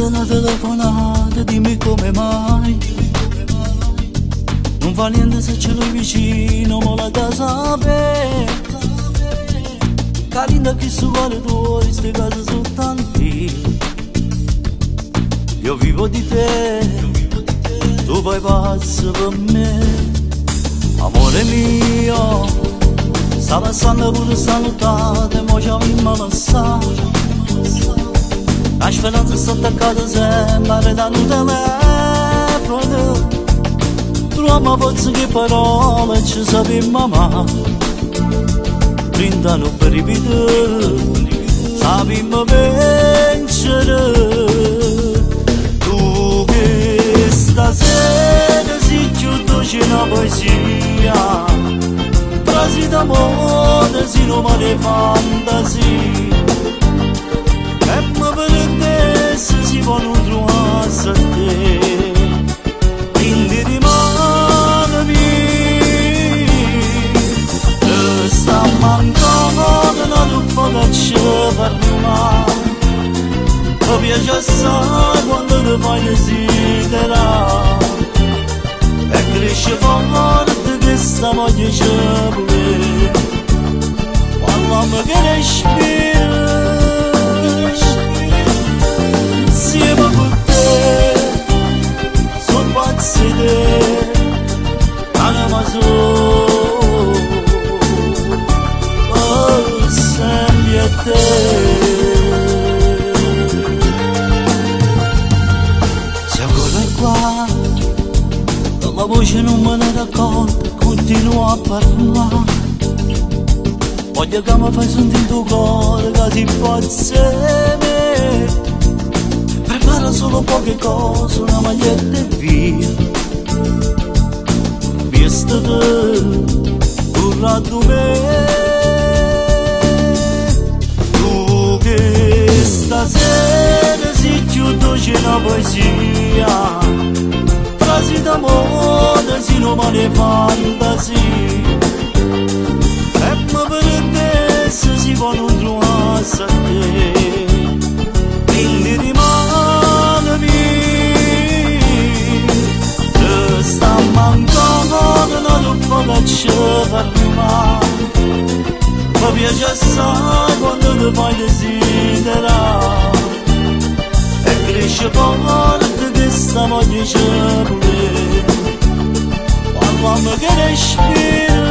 una telefonata, dimmi come mai. Non fa niente se ce l'hai vicino, ma la casa sapere. Carina che su cuore tuo, queste cose sono tanti. Io vivo di te, tu fai pazzo per me. Amore mio, sta passando pure salutate, mo ci avevamo lasciato. La speranza sta attaccata sempre da un telefono. Troviamo forse che parole ci sappiamo amare. Brindano per ripetere, sappiamo vincere. Tu che stasera si chiude c'è una poesia, frasi d'amore, si nome di fantasia. E mi prende se si può non trovare a te. Quindi rimanemi, e sta mancando una tuppa che ci ferma. Mi piace assai quando ti fai desiderare e cresce forte questa voglia c'è pure. Parlami che respira insieme con te, sono pazzi di te, anima sola, oh, sempre a te. Se ancora qua, la voce non me ne racconta, continuo a parlare. Voglio che mi fai sentire il tuo cuore, che si pazza me. Prepara solo poche cose, una maglietta e via. Visto te, un rato me. Tu che stasera si chiude c'è una poesia, frasi d'amore, si nome di fantasia. E mi prende se si può non trovare a te. Quindi rimanemi, che sta mancando una tuppa che ci ferma. Mi piace assai quando ti fai desiderare e cresce forte questa voglia c'è pure. Parlami che respira